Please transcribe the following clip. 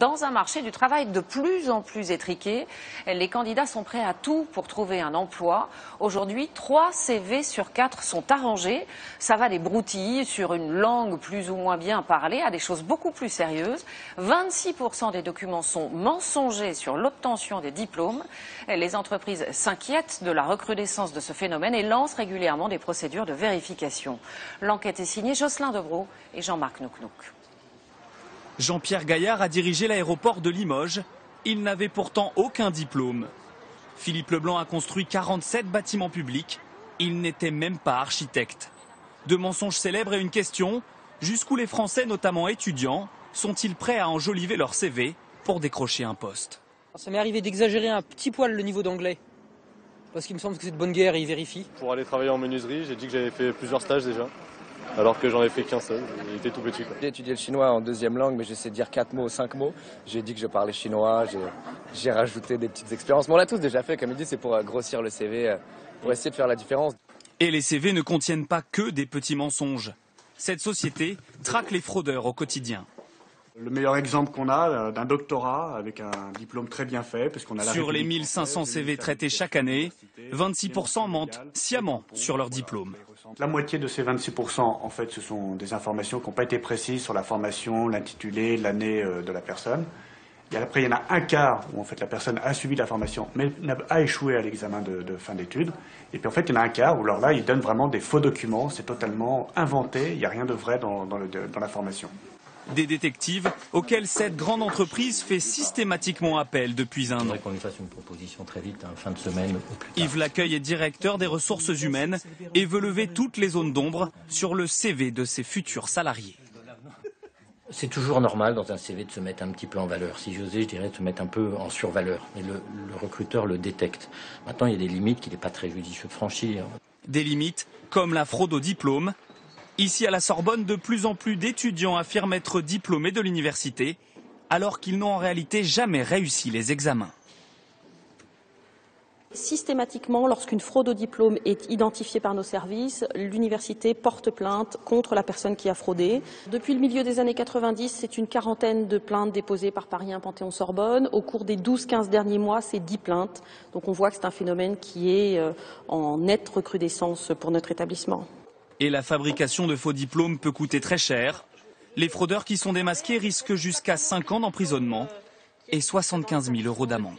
Dans un marché du travail de plus en plus étriqué, les candidats sont prêts à tout pour trouver un emploi. Aujourd'hui, 3 CV sur 4 sont arrangés. Ça va des broutilles sur une langue plus ou moins bien parlée à des choses beaucoup plus sérieuses. 26% des documents sont mensongers sur l'obtention des diplômes. Les entreprises s'inquiètent de la recrudescence de ce phénomène et lancent régulièrement des procédures de vérification. L'enquête est signée Jocelyn Debroux et Jean-Marc Nouknouk. Jean-Pierre Gaillard a dirigé l'aéroport de Limoges. Il n'avait pourtant aucun diplôme. Philippe Leblanc a construit 47 bâtiments publics. Il n'était même pas architecte. De mensonges célèbres et une question, jusqu'où les Français, notamment étudiants, sont-ils prêts à enjoliver leur CV pour décrocher un poste? Ça m'est arrivé d'exagérer un petit poil le niveau d'anglais. Parce qu'il me semble que c'est de bonne guerre et ils vérifient. Pour aller travailler en menuiserie, j'ai dit que j'avais fait plusieurs stages déjà. Alors que j'en ai fait qu'un seul, il était tout petit. J'ai étudié le chinois en deuxième langue, mais j'essaie de dire 4 mots, 5 mots. J'ai dit que je parlais chinois, j'ai rajouté des petites expériences. Mais on l'a tous déjà fait, comme il dit, c'est pour grossir le CV, pour essayer de faire la différence. Et les CV ne contiennent pas que des petits mensonges. Cette société traque les fraudeurs au quotidien. Le meilleur exemple qu'on a d'un doctorat avec un diplôme très bien fait, puisqu'on a sur les 1500 CV traités chaque année, 26% mentent sciemment sur leur diplôme. La moitié de ces 26%, en fait, ce sont des informations qui n'ont pas été précises sur la formation, l'intitulé, l'année de la personne. Et après, il y en a un quart où en fait la personne a suivi la formation, mais a échoué à l'examen de fin d'études. Et puis en fait, il y en a un quart où alors là, ils donnent vraiment des faux documents, c'est totalement inventé, il n'y a rien de vrai dans la formation. Des détectives auxquels cette grande entreprise fait systématiquement appel depuis un an. Il faudrait qu'on lui fasse une proposition très vite, fin de semaine au plus tard. Yves Laccueil est directeur des ressources humaines et veut lever toutes les zones d'ombre sur le CV de ses futurs salariés. C'est toujours normal dans un CV de se mettre un petit peu en valeur. Si j'osais, je dirais de se mettre un peu en survaleur. Mais le recruteur le détecte. Maintenant, il y a des limites qu'il n'est pas très judicieux de franchir. Des limites comme la fraude au diplôme. Ici à la Sorbonne, de plus en plus d'étudiants affirment être diplômés de l'université, alors qu'ils n'ont en réalité jamais réussi les examens. Systématiquement, lorsqu'une fraude au diplôme est identifiée par nos services, l'université porte plainte contre la personne qui a fraudé. Depuis le milieu des années 90, c'est une quarantaine de plaintes déposées par Paris 1 Panthéon-Sorbonne. Au cours des 12-15 derniers mois, c'est 10 plaintes. Donc on voit que c'est un phénomène qui est en nette recrudescence pour notre établissement. Et la fabrication de faux diplômes peut coûter très cher. Les fraudeurs qui sont démasqués risquent jusqu'à 5 ans d'emprisonnement et 75 000 € d'amende.